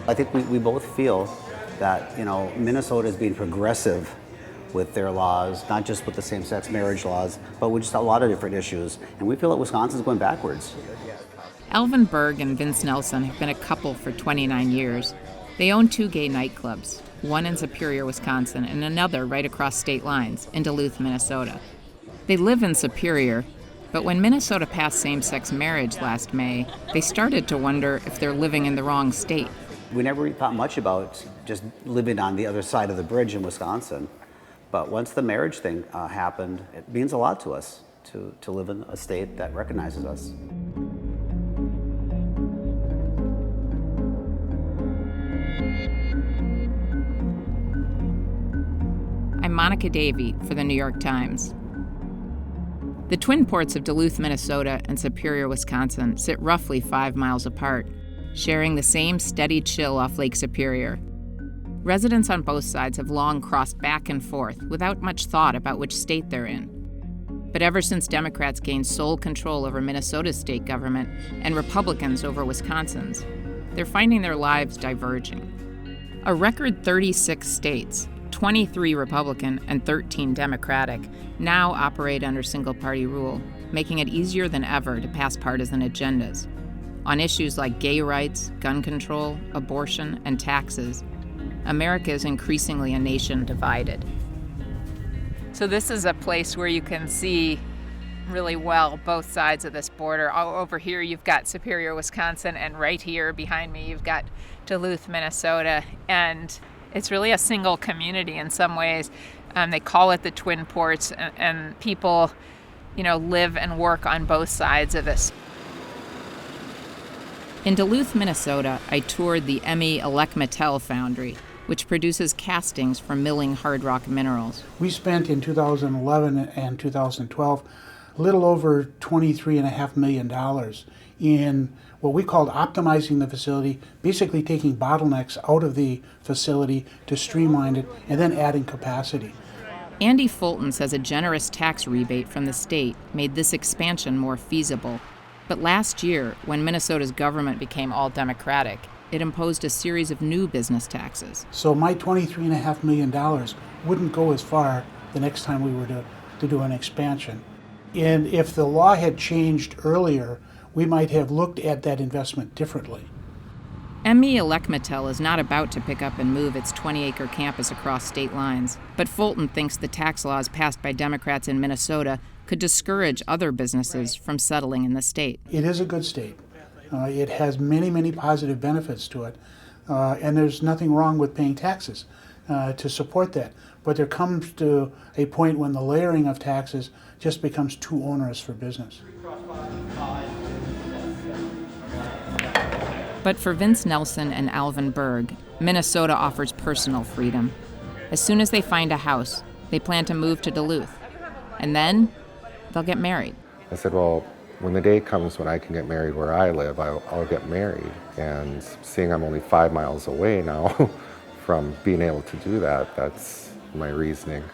I think we both feel that, Minnesota is being progressive with their laws, not just with the same-sex marriage laws, but with just a lot of different issues. And we feel that Wisconsin's going backwards. Alvin Berg and Vince Nelson have been a couple for 29 years. They own 2 gay nightclubs, one in Superior, Wisconsin, and another right across state lines in Duluth, Minnesota. They live in Superior, but when Minnesota passed same-sex marriage last May, they started to wonder if they're living in the wrong state. We never really thought much about just living on the other side of the bridge in Wisconsin. But once the marriage thing happened, it means a lot to us to live in a state that recognizes us. I'm Monica Davey for the New York Times. The twin ports of Duluth, Minnesota and Superior, Wisconsin sit roughly 5 miles apart, sharing the same steady chill off Lake Superior. Residents on both sides have long crossed back and forth without much thought about which state they're in. But ever since Democrats gained sole control over Minnesota's state government and Republicans over Wisconsin's, they're finding their lives diverging. A record 36 states, 23 Republican and 13 Democratic, now operate under single-party rule, making it easier than ever to pass partisan agendas. On issues like gay rights, gun control, abortion, and taxes, America is increasingly a nation divided. So this is a place where you can see really well both sides of this border. Over here you've got Superior, Wisconsin, and right here behind me you've got Duluth, Minnesota, and it's really a single community in some ways. They call it the Twin Ports, and people, live and work on both sides of this. In Duluth, Minnesota, I toured the Emmy Elecmetal foundry, which produces castings for milling hard rock minerals. We spent in 2011 and 2012 a little over $23.5 million in what we called optimizing the facility, basically taking bottlenecks out of the facility to streamline it and then adding capacity. Andy Fulton says a generous tax rebate from the state made this expansion more feasible. But last year, when Minnesota's government became all Democratic, it imposed a series of new business taxes. So my $23.5 million wouldn't go as far the next time we were to do an expansion. And if the law had changed earlier, we might have looked at that investment differently. Emmy Elecmetal is not about to pick up and move its 20-acre campus across state lines, but Fulton thinks the tax laws passed by Democrats in Minnesota could discourage other businesses from settling in the state. It is a good state. It has many, many positive benefits to it, and there's nothing wrong with paying taxes to support that. But there comes to a point when the layering of taxes just becomes too onerous for business. But for Vince Nelson and Alvin Berg, Minnesota offers personal freedom. As soon as they find a house, they plan to move to Duluth, and then they'll get married. I said, well, when the day comes when I can get married where I live, I'll get married. And seeing I'm only 5 miles away now from being able to do that, that's my reasoning.